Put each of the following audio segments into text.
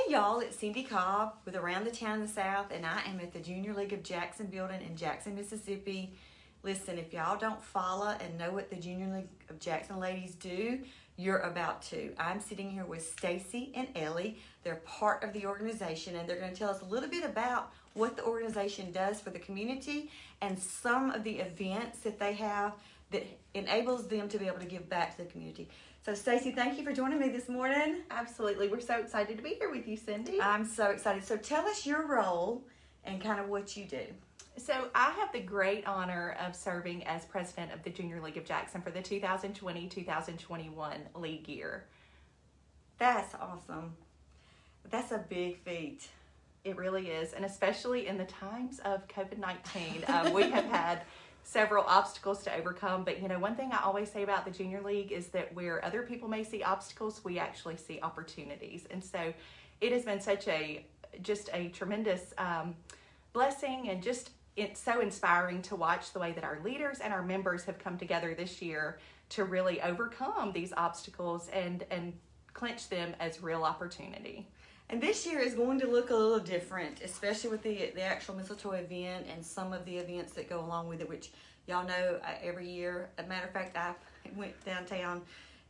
y'all, it's Cindy Cobb with Around the Town in the South, and I am at the Junior League of Jackson building in Jackson, Mississippi. Listen, if y'all don't follow and know what the Junior League of Jackson ladies do, you're about to. I'm sitting here with Staci and Ellie. They're part of the organization, and they're going to tell us a little bit about what the organization does for the community and some of the events that they have that enables them to be able to give back to the community. So Staci, thank you for joining me this morning. Absolutely. We're so excited to be here with you, Cindy. I'm so excited. So tell us your role and kind of what you do. So I have the great honor of serving as president of the Junior League of Jackson for the 2020-2021 league year. That's awesome. That's a big feat. It really is, and especially in the times of COVID-19, we have had several obstacles to overcome, but you know, one thing I always say about the Junior League is that where other people may see obstacles, we actually see opportunities. And so it has been just a tremendous blessing, and it's so inspiring to watch the way that our leaders and our members have come together this year to really overcome these obstacles and clinch them as real opportunity. And this year is going to look a little different, especially with the actual Mistletoe event and some of the events that go along with it, which y'all know every year. As a matter of fact, I went downtown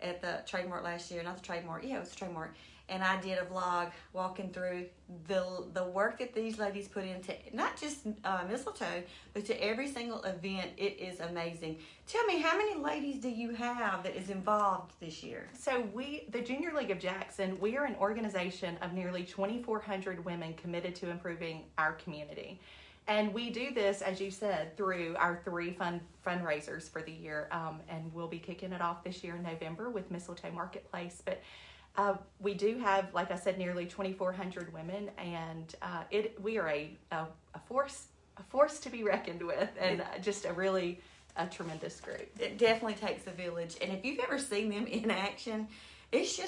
at the Trade Mart last year, not the Trade Mart, yeah, it was the Trade Mart, and I did a vlog walking through the work that these ladies put into not just Mistletoe, but to every single event. It is amazing. Tell me, how many ladies do you have that is involved this year? So the Junior League of Jackson, we are an organization of nearly 2,400 women committed to improving our community. And we do this, as you said, through our three fundraisers for the year. And we'll be kicking it off this year in November with Mistletoe Marketplace. But we do have, like I said, nearly 2,400 women, and we are a force to be reckoned with, and just a tremendous group. It definitely takes a village, and if you've ever seen them in action, it's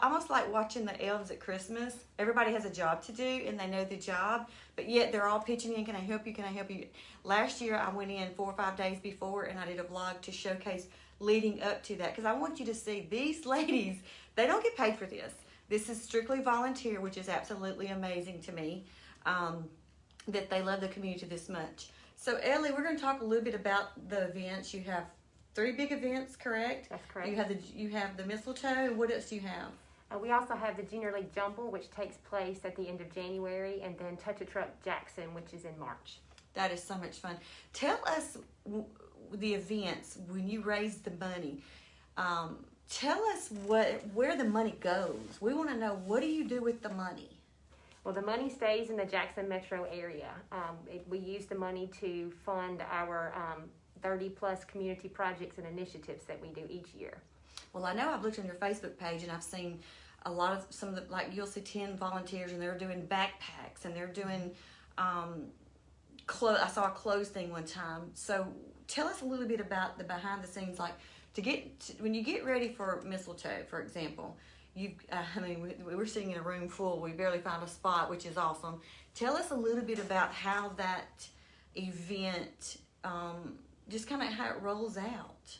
almost like watching the elves at Christmas. Everybody has a job to do, and they know the job, but yet they're all pitching in. Can I help you? Can I help you? Last year, I went in 4 or 5 days before, and I did a vlog to showcase leading up to that, because I want you to see these ladies. They don't get paid for this. This is strictly volunteer, which is absolutely amazing to me, that they love the community this much. So Ellie, we're going to talk a little bit about the events. You have 3 big events, correct? That's correct. You have the Mistletoe. What else do you have? We also have the Junior League Jumble, which takes place at the end of January, and then Touch a Truck Jackson, which is in March. That is so much fun. Tell us the events when you raise the money. Tell us where the money goes. We want to know, what do you do with the money? Well, the money stays in the Jackson metro area. We use the money to fund our 30-plus community projects and initiatives that we do each year. Well, I know I've looked on your Facebook page, and I've seen some of the, like, you'll see 10 volunteers, and they're doing backpacks, and they're doing I saw a clothes thing one time. So tell us a little bit about the behind the scenes, like when you get ready for Mistletoe, for example. We were sitting in a room full. We barely found a spot, which is awesome. Tell us a little bit about how that event, just kind of how it rolls out.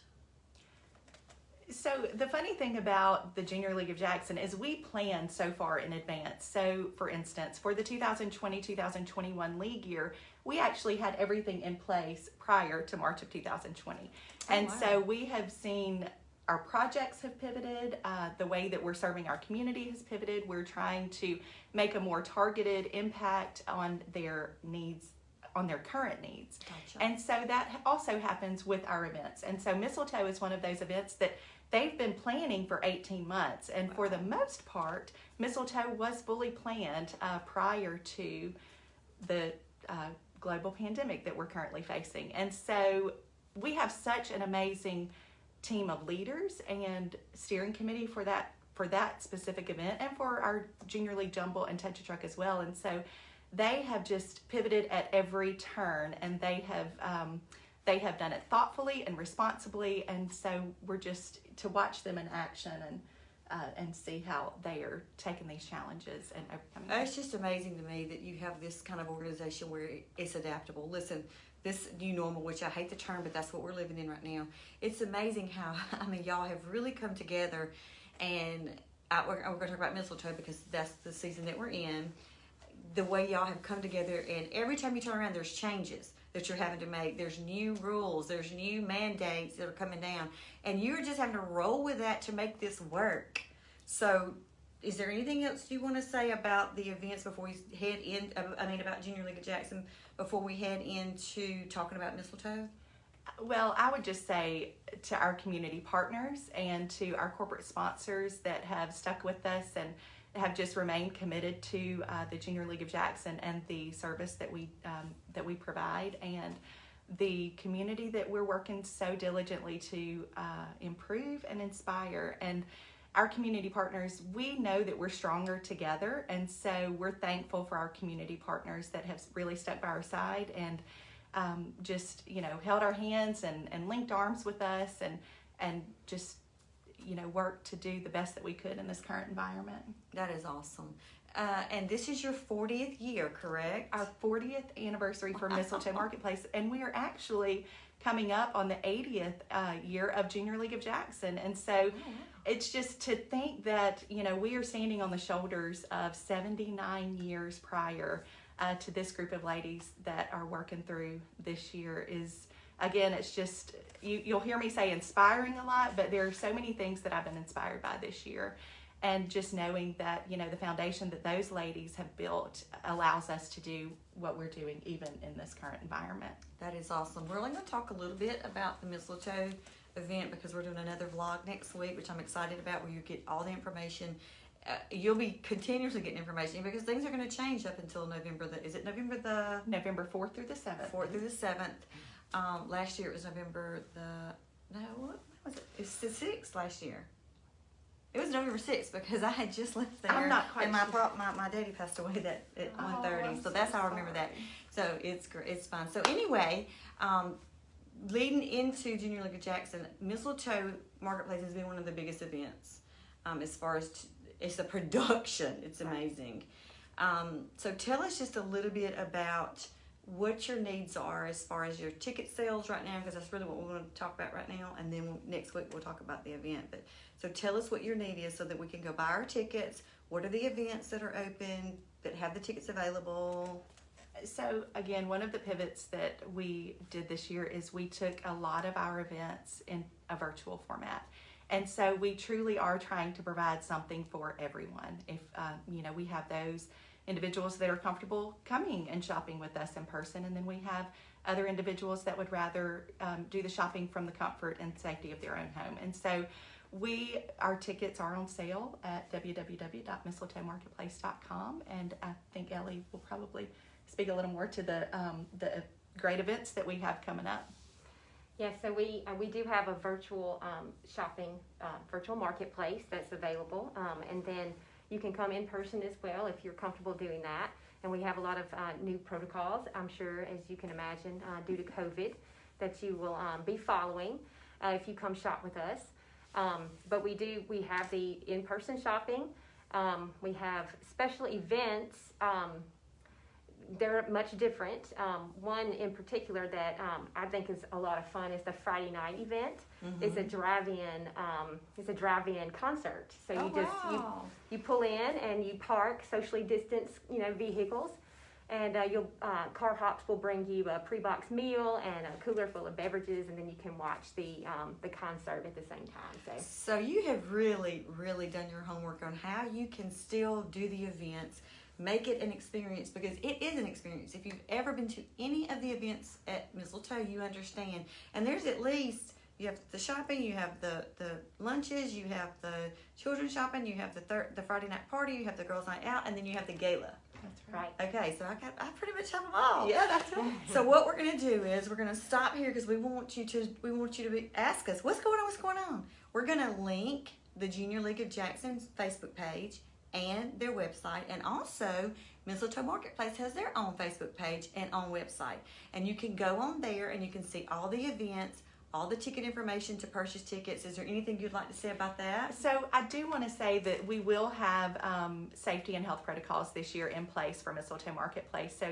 So the funny thing about the Junior League of Jackson is we plan so far in advance. So for instance, for the 2020-2021 league year, we actually had everything in place prior to March of 2020. And wow. So we have seen our projects have pivoted, the way that we're serving our community has pivoted. We're trying to make a more targeted impact on their needs, on their current needs. Gotcha. And so that also happens with our events. And so Mistletoe is one of those events that they've been planning for 18 months. And for the most part, Mistletoe was fully planned prior to the global pandemic that we're currently facing. And so we have such an amazing team of leaders and steering committee for that specific event, and for our Junior League Jumble and Touch a Truck as well. And so they have just pivoted at every turn, and they have done it thoughtfully and responsibly. And so we're just to watch them in action and see how they are taking these challenges and overcoming them. It's just amazing to me that you have this kind of organization where it's adaptable. Listen, this new normal, which I hate the term, but that's what we're living in right now. It's amazing how, y'all have really come together, and we're going to talk about Mistletoe because that's the season that we're in. The way y'all have come together, and every time you turn around, there's changes that you're having to make. There's new rules, there's new mandates that are coming down, and you're just having to roll with that to make this work. So, is there anything else you want to say about the events before we head in? About Junior League of Jackson before we head into talking about Mistletoe? Well, I would just say to our community partners and to our corporate sponsors that have stuck with us and have just remained committed to the Junior League of Jackson and the service that we provide, and the community that we're working so diligently to improve and inspire. And our community partners, we know that we're stronger together, and so we're thankful for our community partners that have really stuck by our side and just held our hands and linked arms with us and just worked to do the best that we could in this current environment. That is awesome. And this is your 40th year, correct? Our 40th anniversary for Mistletoe Marketplace, and we are actually coming up on the 80th year of Junior League of Jackson. And so it's just to think that, we are standing on the shoulders of 79 years prior to this group of ladies that are working through this year is, again, it's just, you'll hear me say inspiring a lot, but there are so many things that I've been inspired by this year. And just knowing that, the foundation that those ladies have built allows us to do what we're doing even in this current environment. That is awesome. We're only going to talk a little bit about the Mistletoe event because we're doing another vlog next week, which I'm excited about, where you get all the information. You'll be continuously getting information because things are going to change up until November 4th through the 7th. 4th through the 7th. Last year it was November what was it? It was the 6th last year. It was November 6th because I had just left there. I'm not quite and sure. my daddy passed away at 1:30, so that's how I remember that. So it's fine. So anyway, leading into Junior League of Jackson, Mistletoe Marketplace has been one of the biggest events as far as it's a production. It's amazing. So tell us just a little bit about what your needs are as far as your ticket sales right now, because that's really what we're going to talk about right now, and then next week we'll talk about the event. But so tell us what your need is so that we can go buy our tickets. What are the events that are open that have the tickets available? So again, one of the pivots that we did this year is we took a lot of our events in a virtual format. And so we truly are trying to provide something for everyone. If, we have those individuals that are comfortable coming and shopping with us in person, and then we have other individuals that would rather do the shopping from the comfort and safety of their own home. And so our tickets are on sale at www.mistletoemarketplace.com, and I think Ellie will probably speak a little more to the great events that we have coming up. Yeah, so we do have a virtual shopping, virtual marketplace that's available, and then you can come in person as well if you're comfortable doing that. And we have a lot of new protocols, I'm sure, as you can imagine, due to COVID, that you will be following if you come shop with us. But we have the in-person shopping. We have special events. They're much different. One in particular that I think is a lot of fun is the Friday night event. Mm-hmm. It's a drive-in concert. So you pull in and you park socially distanced vehicles, and car hops will bring you a pre-boxed meal and a cooler full of beverages, and then you can watch the concert at the same time. So you have really, really done your homework on how you can still do the events. Make it an experience, because it is an experience. If you've ever been to any of the events at Mistletoe, you understand. And there's at least, you have the shopping, you have the lunches, you have the children's shopping, you have the Friday night party, you have the girls' night out, and then you have the gala. That's right. Okay, so I pretty much have them all. Yeah, that's right. So what we're gonna do is we're gonna stop here because we want you to ask us what's going on. We're gonna link the Junior League of Jackson's Facebook page and their website, and also Mistletoe Marketplace has their own Facebook page and own website, and you can go on there and you can see all the events, all the ticket information to purchase tickets. Is there anything you'd like to say about that? So I do want to say that we will have safety and health protocols this year in place for Mistletoe Marketplace. So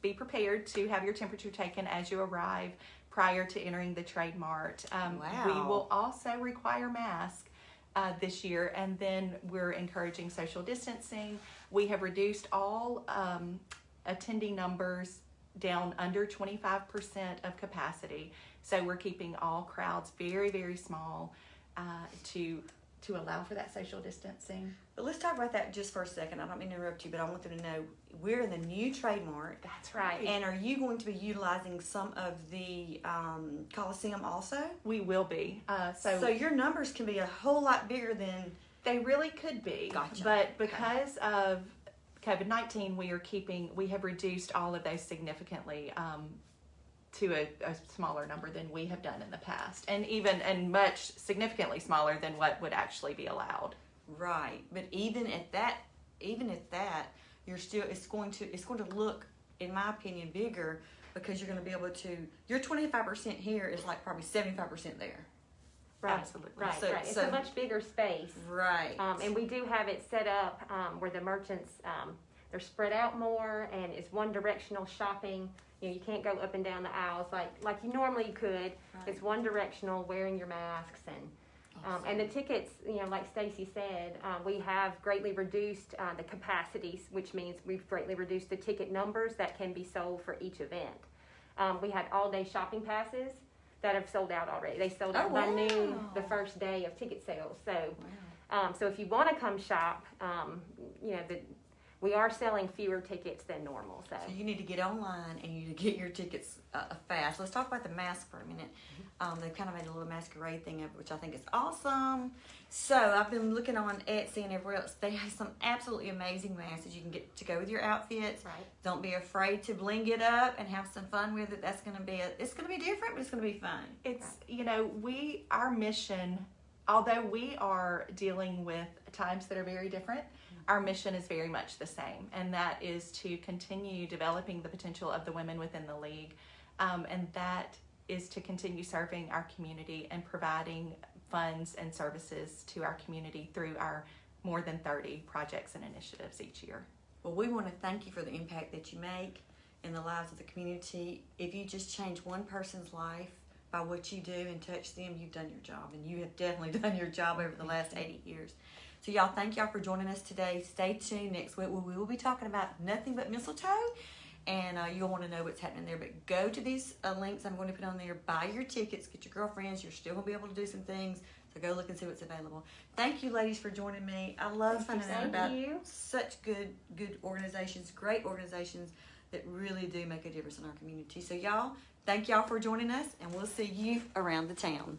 be prepared to have your temperature taken as you arrive prior to entering the Trade Mart. Wow. We will also require masks this year, and then we're encouraging social distancing. We have reduced all attendee numbers down under 25% of capacity, so we're keeping all crowds very, very small to allow for that social distancing. But let's talk about that just for a second. I don't mean to interrupt you, but I want them to know we're in the new trademark. That's right. And are you going to be utilizing some of the Coliseum also? We will be. So your numbers can be a whole lot bigger than... They really could be. Gotcha. But because of COVID-19, we have reduced all of those significantly to a smaller number than we have done in the past, and much significantly smaller than what would actually be allowed. Right, but even at that, you're still it's going to look, in my opinion, bigger, because you're going to be able to. Your 25% here is like probably 75% there. Right, Absolutely. right, So- right. It's so- a much bigger space. Right. And we do have it set up where the merchants, they're spread out more, and it's one directional shopping. You know, you can't go up and down the aisles like you normally could. Right. It's one directional, wearing your masks, and the tickets, you know, like Staci said, we have greatly reduced the capacities, which means we've greatly reduced the ticket numbers that can be sold for each event. We had all-day shopping passes that have sold out already. They sold out by noon the first day of ticket sales. So, so if you want to come shop, you know, we are selling fewer tickets than normal. So you need to get online and you need to get your tickets fast. Let's talk about the mask for a minute. They've kind of made a little masquerade thing of it, which I think is awesome. So I've been looking on Etsy and everywhere else. They have some absolutely amazing masks that you can get to go with your outfits. Right. Don't be afraid to bling it up and have some fun with it. It's going to be different, but it's going to be fun. It's, you know, our mission, although we are dealing with times that are very different, our mission is very much the same, and that is to continue developing the potential of the women within the league, and that is to continue serving our community and providing funds and services to our community through our more than 30 projects and initiatives each year. Well, we want to thank you for the impact that you make in the lives of the community. If you just change one person's life by what you do and touch them, you've done your job, and you have definitely done your job over the last 80 years. So y'all, thank y'all for joining us today. Stay tuned next week. We will be talking about nothing but mistletoe, and you'll want to know what's happening there. But go to these links I'm going to put on there. Buy your tickets. Get your girlfriends. You're still going to be able to do some things. So go look and see what's available. Thank you, ladies, for joining me. I love finding out about such good organizations, great organizations that really do make a difference in our community. So y'all, thank y'all for joining us, and we'll see you around the town.